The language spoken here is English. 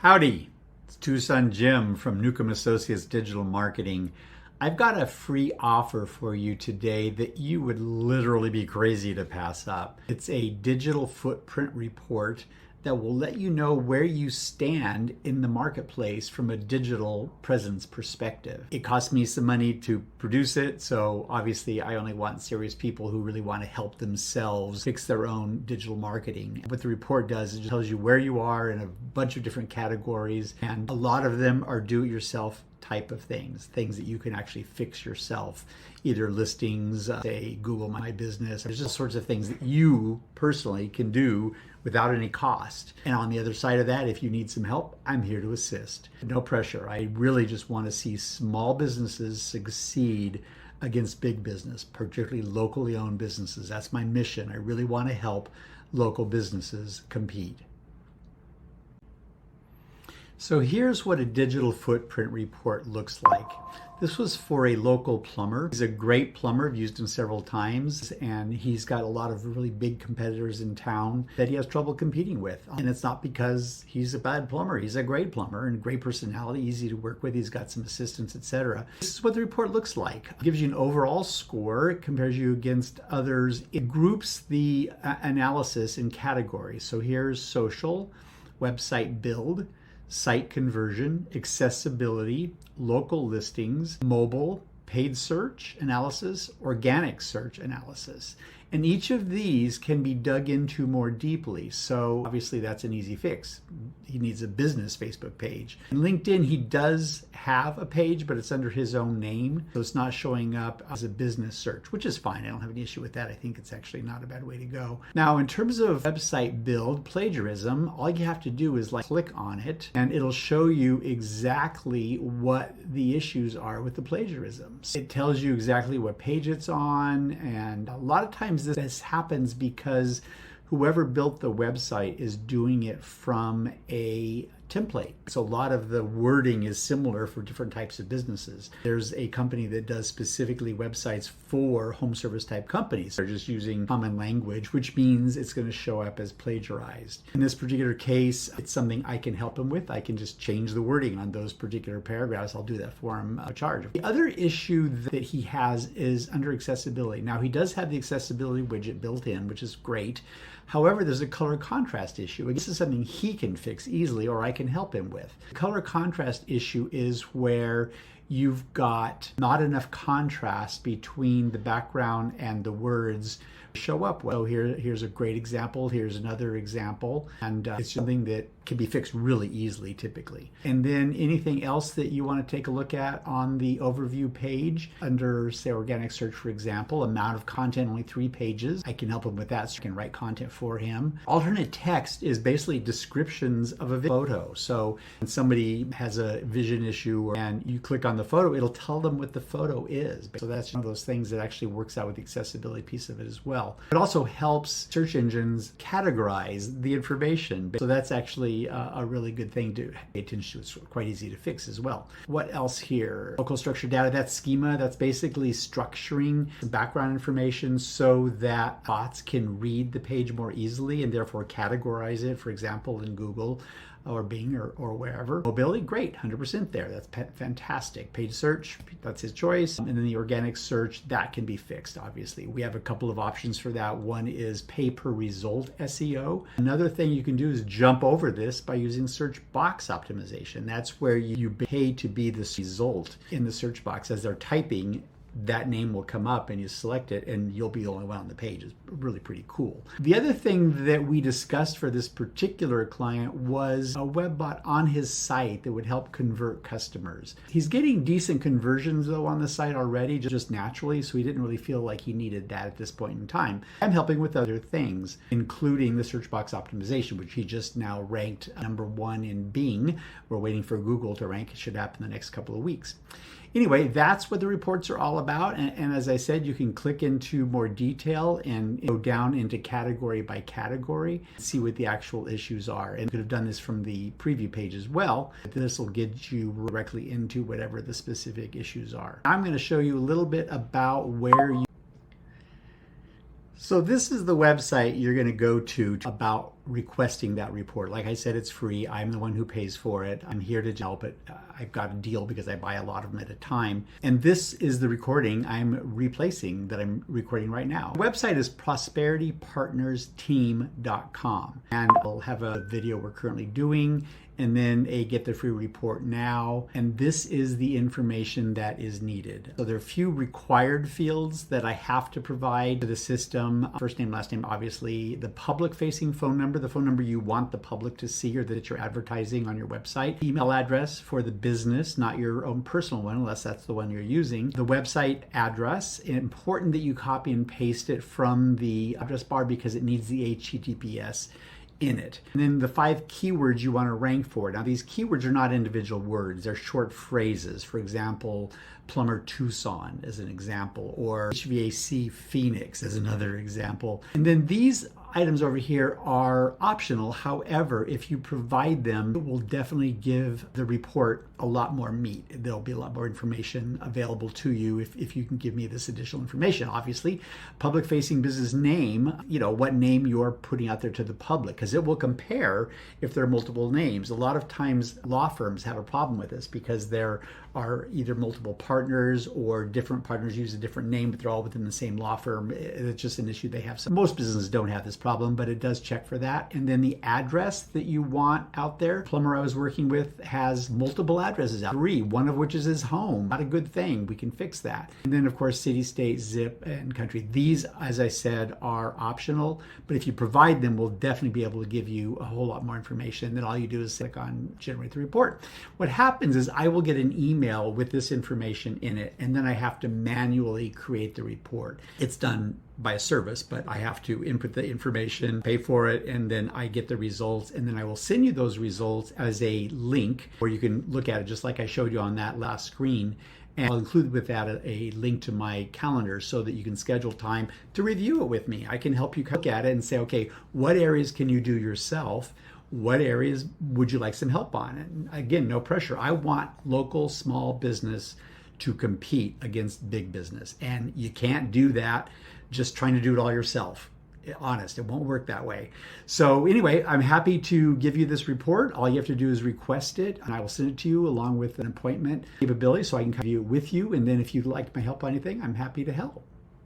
Howdy, it's Tucson Jim from Newcomb Associates Digital Marketing. I've got a free offer for you today that you would literally be crazy to pass up. It's a digital footprint report that will let you know where you stand in the marketplace from a digital presence perspective. It costs me some money to produce it, so obviously I only want serious people who really want to help themselves fix their own digital marketing. What the report does is it tells you where you are in a bunch of different categories, and a lot of them are do-it-yourself type of things that you can actually fix yourself, either listings, say Google My Business. There's just sorts of things that you personally can do without any cost. And on the other side of that, if you need some help, I'm here to assist. No pressure. I really just want to see small businesses succeed against big business, particularly locally owned businesses. That's my mission. I really want to help local businesses compete. So here's what a digital footprint report looks like. This was for a local plumber. He's a great plumber. I've used him several times, and he's got a lot of really big competitors in town that he has trouble competing with. And it's not because he's a bad plumber. He's a great plumber and great personality, easy to work with. He's got some assistants, etc. This is what the report looks like. It gives you an overall score. It compares you against others. It groups the analysis in categories. So here's social, website build, site conversion, accessibility, local listings, mobile, paid search analysis, organic search analysis. And each of these can be dug into more deeply. So obviously that's an easy fix. He needs a business Facebook page. In LinkedIn, he does have a page, but it's under his own name. So it's not showing up as a business search, which is fine. I don't have any issue with that. I think it's actually not a bad way to go. Now, in terms of website build, plagiarism, all you have to do is click on it and it'll show you exactly what the issues are with the plagiarism. It tells you exactly what page it's on, and a lot of times this happens because whoever built the website is doing it from a template. So a lot of the wording is similar for different types of businesses. There's a company that does specifically websites for home service type companies. They're just using common language, which means it's going to show up as plagiarized. In this particular case, it's something I can help him with. I can just change the wording on those particular paragraphs. I'll do that for him at charge. The other issue that he has is under accessibility. Now, he does have the accessibility widget built in, which is great. However, there's a color contrast issue. This is something he can fix easily, or I can help him with. The color contrast issue is where you've got not enough contrast between the background and the words show up well. Here's a great example. Here's another example. And it's something that can be fixed really easily typically. And then anything else that you want to take a look at on the overview page under, say, organic search, for example, amount of content, only 3 pages. I can help him with that, so I can write content for him. Alternate text is basically descriptions of a photo. So when somebody has a vision issue and you click on the photo, it'll tell them what the photo is. So that's one of those things that actually works out with the accessibility piece of it as well. It also helps search engines categorize the information. So that's actually a really good thing to pay attention to. It's quite easy to fix as well. What else here? Local structured data, that's schema. That's basically structuring the background information so that bots can read the page more easily and therefore categorize it, for example, in Google or Bing or wherever. Mobility, great, 100% there. That's fantastic. Page search, that's his choice. And then the organic search, that can be fixed, obviously. We have a couple of options for that. One is pay per result SEO. Another thing you can do is jump over this by using search box optimization. That's where you pay to be the result in the search box. As they're typing, that name will come up and you select it and you'll be the only one on the page. It's really pretty cool. The other thing that we discussed for this particular client was a web bot on his site that would help convert customers. He's getting decent conversions though on the site already, just naturally, so he didn't really feel like he needed that at this point in time. I'm helping with other things, including the search box optimization, which he just now ranked #1 in Bing. We're waiting for Google to rank. It should happen in the next couple of weeks. Anyway, that's what the reports are all about. And as I said, you can click into more detail and go down into category by category, see what the actual issues are. And you could have done this from the preview page as well. This will get you directly into whatever the specific issues are. I'm going to show you a little bit about where you So this is the website you're going to go to about requesting that report. Like I said, it's free. I'm the one who pays for it. I'm here to help it. I've got a deal because I buy a lot of them at a time. And this is the recording I'm replacing that I'm recording right now. The website is prosperitypartnersteam.com. And I'll have a video we're currently doing, and then a get the free report now. And this is the information that is needed. So there are a few required fields that I have to provide to the system. First name, last name, obviously, the public facing phone number, the phone number you want the public to see or that you're advertising on your website. Email address for the business, not your own personal one, unless that's the one you're using. The website address, important that you copy and paste it from the address bar because it needs the HTTPS in it. And then the 5 keywords you want to rank for. Now these keywords are not individual words, they're short phrases. For example, plumber Tucson as an example, or HVAC Phoenix as another example. And then these items over here are optional. However, if you provide them, it will definitely give the report a lot more meat. There'll be a lot more information available to you if you can give me this additional information. Obviously, public facing business name, what name you're putting out there to the public, because it will compare if there are multiple names. A lot of times law firms have a problem with this because there are either multiple partners or different partners use a different name, but they're all within the same law firm. It's just an issue they have. So most businesses don't have this problem, but it does check for that. And then the address that you want out there. Plumber I was working with has multiple addresses out, 3, one of which is his home. Not a good thing. We can fix that. And then of course, city, state, zip, and country. These, as I said, are optional, but if you provide them, we'll definitely be able to give you a whole lot more information. Then all you do is click on generate the report. What happens is I will get an email with this information in it, and then I have to manually create the report. It's done by a service, but I have to input the information, pay for it, and then I get the results, and then I will send you those results as a link where you can look at it just like I showed you on that last screen. And I'll include with that a link to my calendar so that you can schedule time to review it with me. I can help you look at it and say, okay, what areas can you do yourself? What areas would you like some help on? And again, no pressure. I want local small business to compete against big business. And you can't do that just trying to do it all yourself. Honest, it won't work that way. So anyway, I'm happy to give you this report. All you have to do is request it, and I will send it to you along with an appointment capability so I can come with you. And then if you'd like my help on anything, I'm happy to help.